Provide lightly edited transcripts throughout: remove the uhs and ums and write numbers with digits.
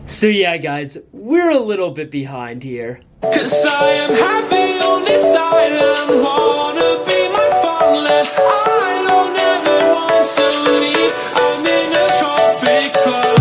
So yeah, guys, we're a little bit behind here. Cause I am happy on this island, wanna be my farmland. I don't ever want to leave, I'm in a tropic club.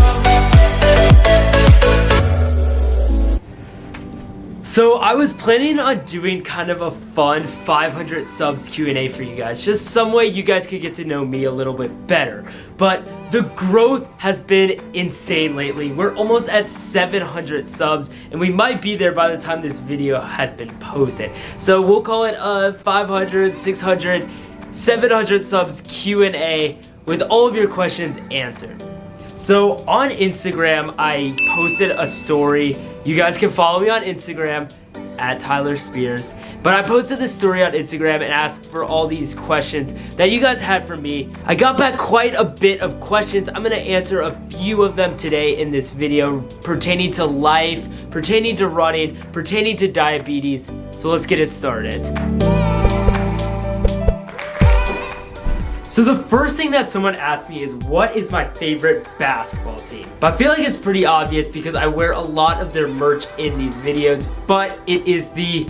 So I was planning on doing kind of a fun 500 subs Q&A for you guys, just some way you guys could get to know me a little bit better. But the growth has been insane lately. We're almost at 700 subs, and we might be there by the time this video has been posted. So we'll call it a 500, 600, 700 subs Q&A with all of your questions answered. So on Instagram, I posted a story. You guys can follow me on Instagram at Tyler Speers. But I posted this story on Instagram and asked for all these questions that you guys had for me. I got back quite a bit of questions. I'm gonna answer a few of them today in this video pertaining to life, pertaining to running, pertaining to diabetes. So let's get it started. So the first thing that someone asked me is, what is my favorite basketball team? But I feel like it's pretty obvious because I wear a lot of their merch in these videos, but it is the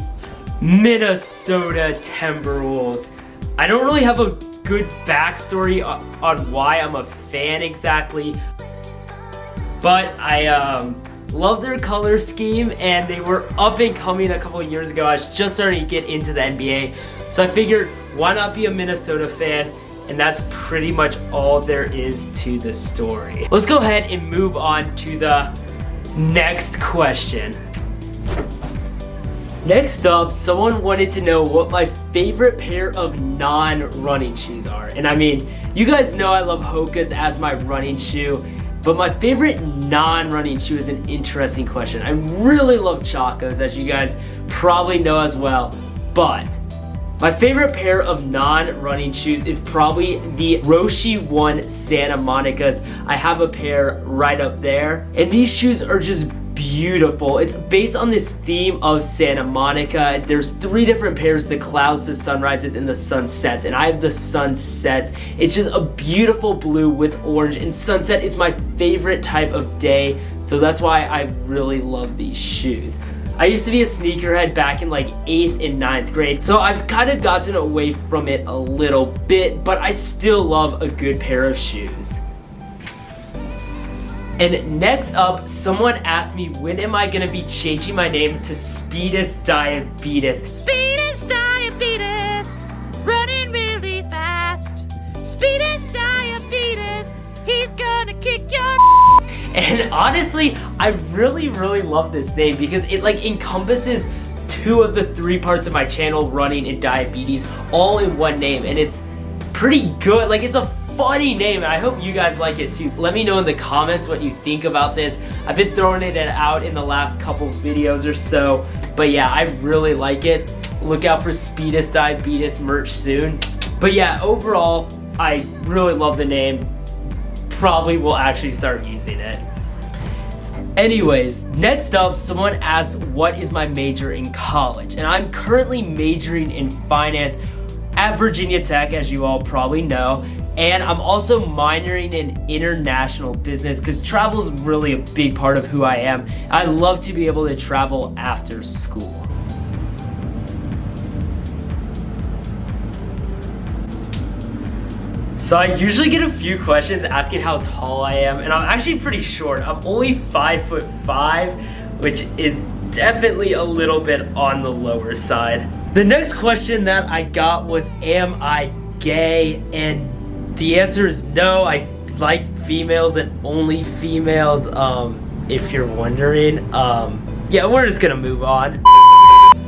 Minnesota Timberwolves. I don't really have a good backstory on why I'm a fan exactly, but I love their color scheme, and they were up and coming a couple of years ago. I was just starting to get into the NBA, so I figured why not be a Minnesota fan? And that's pretty much all there is to the story. Let's go ahead and move on to the next question. Next up, someone wanted to know what my favorite pair of non-running shoes are. And I mean, you guys know I love Hoka's as my running shoe, but my favorite non-running shoe is an interesting question. I really love Chacos, as you guys probably know as well, but my favorite pair of non-running shoes is probably the Roshi 1 Santa Monica's. I have a pair right up there, and these shoes are just beautiful. It's based on this theme of Santa Monica. There's 3 different pairs: the clouds, the sunrises, and the sunsets, and I have the sunsets. It's just a beautiful blue with orange, and sunset is my favorite type of day, so that's why I really love these shoes. I used to be a sneakerhead back in like 8th and 9th grade, so I've kind of gotten away from it a little bit, but I still love a good pair of shoes. And next up, someone asked me, when am I gonna be changing my name to Speedus Diabetes? Speedus Diabetes, running really fast. Speedus Diabetes, he's gonna kick your And honestly, I really love this name because it like encompasses 2 of the 3 parts of my channel, running and diabetes, all in one name, and it's pretty good. Like, it's a funny name, and I hope you guys like it too. Let me know in the comments what you think about this. I've been throwing it out in the last couple videos or so, but yeah, I really like it. Look out for Speedus Diabetes merch soon. But yeah, overall, I really love the name. Probably will actually start using it. Anyways, next up, someone asked what is my major in college, and I'm currently majoring in finance at Virginia Tech, as you all probably know, and I'm also minoring in international business because travel is really a big part of who I am. I love to be able to travel after school. So I usually get a few questions asking how tall I am, and I'm actually pretty short. I'm only 5'5", which is definitely a little bit on the lower side. The next question that I got was, am I gay? And the answer is no. I like females and only females, if you're wondering. Yeah, we're just gonna move on.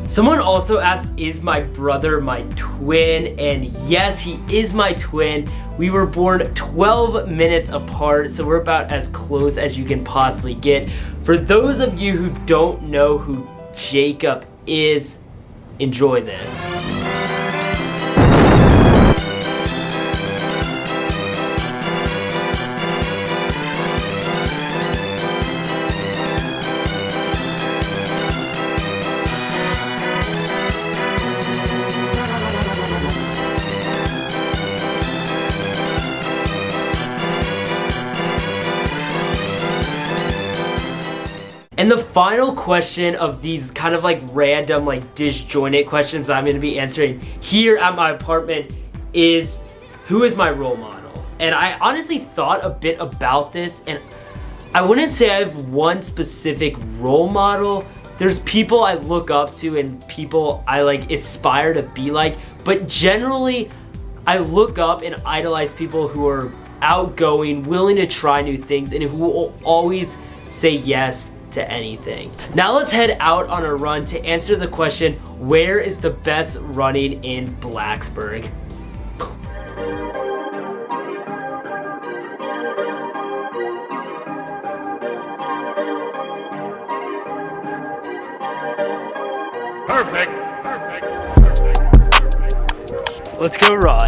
Someone also asked, is my brother my twin? And yes, he is my twin. We were born 12 minutes apart, so we're about as close as you can possibly get. For those of you who don't know who Jacob is, enjoy this. And the final question of these kind of like random, like disjointed questions that I'm gonna be answering here at my apartment is, who is my role model? And I honestly thought a bit about this, and I wouldn't say I have one specific role model. There's people I look up to and people I like aspire to be like, but generally I look up and idolize people who are outgoing, willing to try new things, and who will always say yes to anything. Now let's head out on a run to answer the question, where is the best running in Blacksburg? Perfect. Let's go run.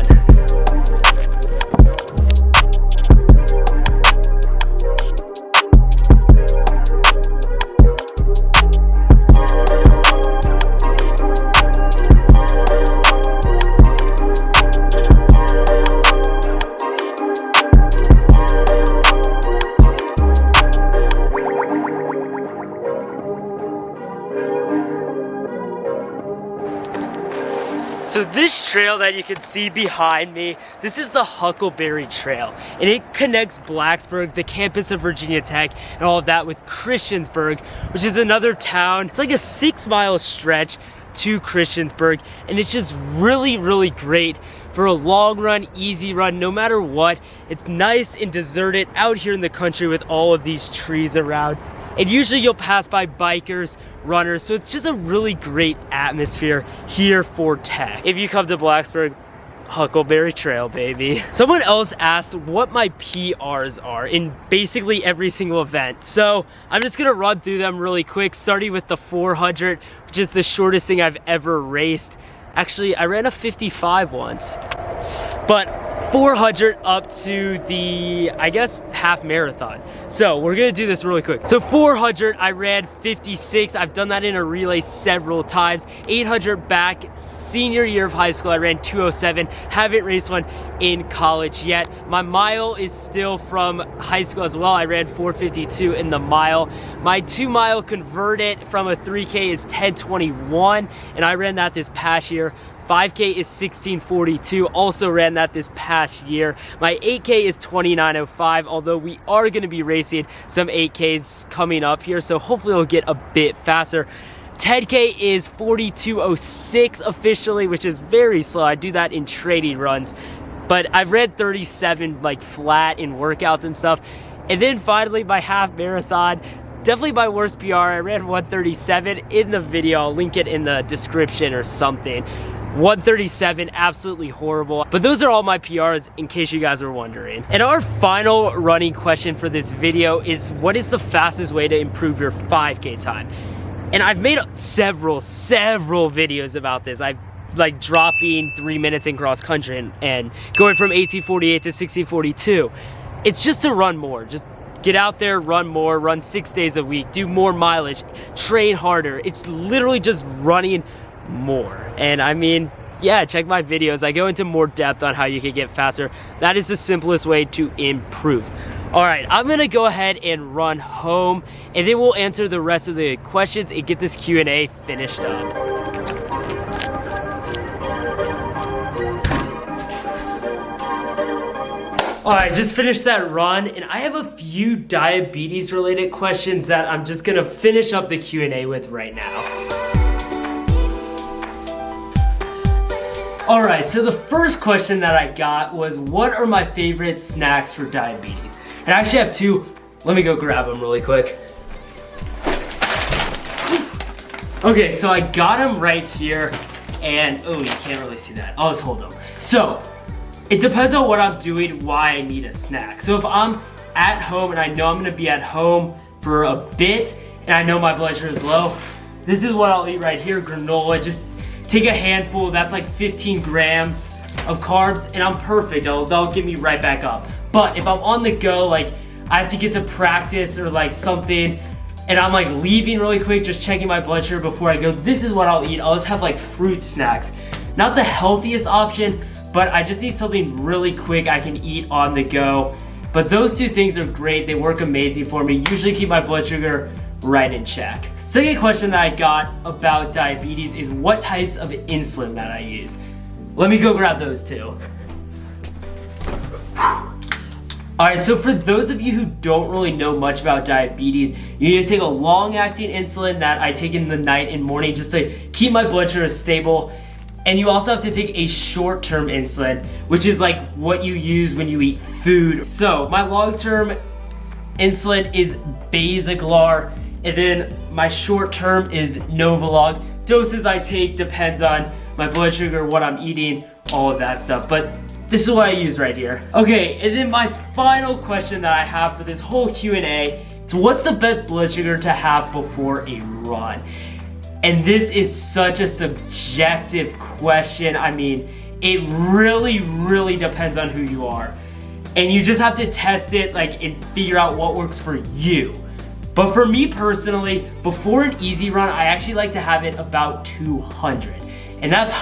So this trail that you can see behind me, this is the Huckleberry Trail, and it connects Blacksburg, the campus of Virginia Tech, and all of that with Christiansburg, which is another town. It's like a 6-mile stretch to Christiansburg, and it's just really, really great for a long run, easy run, no matter what. It's nice and deserted out here in the country with all of these trees around. And usually you'll pass by bikers, runners, so it's just a really great atmosphere here for Tech. If you come to Blacksburg, Huckleberry Trail, baby. Someone else asked what my PRs are in basically every single event. So I'm just gonna run through them really quick, starting with the 400, which is the shortest thing I've ever raced. Actually, I ran a 55 once, but 400 up to the, I guess, half marathon. So we're gonna do this really quick. So 400, I ran 56. I've done that in a relay several times. 800 back, senior year of high school, I ran 207. Haven't raced one in college yet. My mile is still from high school as well. I ran 452 in the mile. My 2 mile converted from a 3K is 10:21, and I ran that this past year. 5K is 16:42, also ran that this past year. My 8K is 29:05, although we are gonna be racing some 8Ks coming up here, so hopefully it'll get a bit faster. 10K is 42:06 officially, which is very slow. I do that in training runs, but I've read 37 like flat in workouts and stuff. And then finally my half marathon, definitely my worst PR. I ran 137 in the video. I'll link it in the description or something. 137, absolutely horrible. But those are all my PRs in case you guys were wondering. And our final running question for this video is, what is the fastest way to improve your 5K time? And I've made several videos about this. I've like dropping 3 minutes in cross country and going from 18:48 to 16:42. It's just to run more. Just get out there, run more, run 6 days a week, do more mileage, train harder. It's literally just running more. And I mean, yeah, check my videos. I go into more depth on how you can get faster. That is the simplest way to improve. All right, I'm gonna go ahead and run home, and then we'll answer the rest of the questions and get this Q&A finished up. All right, just finished that run, and I have a few diabetes related questions that I'm just gonna finish up the Q&A with right now. All right, so the first question that I got was, what are my favorite snacks for diabetes? And I actually have two. Let me go grab them really quick. Okay, so I got them right here, and oh, you can't really see that. I'll just hold them. So, it depends on what I'm doing, why I need a snack. So if I'm at home and I know I'm gonna be at home for a bit, and I know my blood sugar is low, this is what I'll eat right here, granola. Just take a handful, that's like 15 grams of carbs, and I'm perfect. That'll get me right back up. But if I'm on the go, like I have to get to practice or like something, and I'm like leaving really quick, just checking my blood sugar before I go, this is what I'll eat. I'll just have like fruit snacks. Not the healthiest option, but I just need something really quick I can eat on the go. But those two things are great. They work amazing for me. Usually keep my blood sugar right in check. Second question that I got about diabetes is what types of insulin that I use. Let me go grab those too. Alright, so for those of you who don't really know much about diabetes, you need to take a long-acting insulin that I take in the night and morning just to keep my blood sugar stable. And you also have to take a short-term insulin, which is like what you use when you eat food. So my long-term insulin is Basaglar, and then my short-term is Novolog. Doses I take depends on my blood sugar, what I'm eating, all of that stuff. But this is what I use right here. Okay, and then my final question that I have for this whole Q&A is what's the best blood sugar to have before a run? And this is such a subjective question. I mean, it really depends on who you are. And you just have to test it and figure out what works for you. But for me personally, before an easy run, I actually like to have it about 200. And that's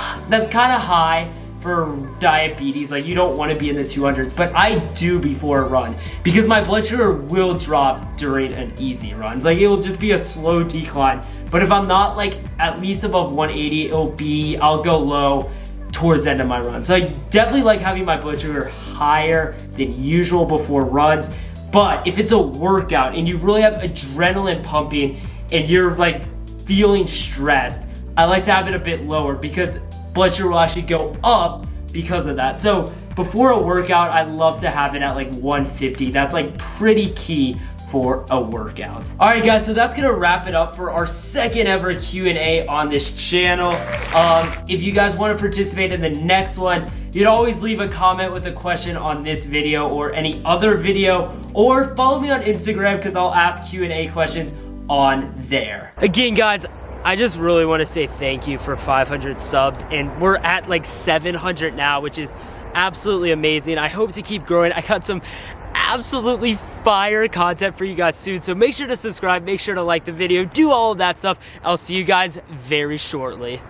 kind of high for diabetes. Like, you don't want to be in the 200s, but I do before a run because my blood sugar will drop during an easy run. Like, it will just be a slow decline. But if I'm not at least above 180, I'll go low towards the end of my run. So I definitely like having my blood sugar higher than usual before runs. But if it's a workout and you really have adrenaline pumping and you're feeling stressed, I like to have it a bit lower because blood sugar will actually go up because of that. So before a workout, I love to have it at 150. That's pretty key for a workout. All right, guys, so that's gonna wrap it up for our second ever Q&A on this channel. If you guys want to participate in the next one, you'd always leave a comment with a question on this video or any other video, or follow me on Instagram because I'll ask Q&A questions on there. Again, guys, I just really want to say thank you for 500 subs, and we're at 700 now, which is absolutely amazing. I hope to keep growing. I got some absolutely fire content for you guys soon, so make sure to subscribe, make sure to like the video, do all of that stuff. I'll see you guys very shortly.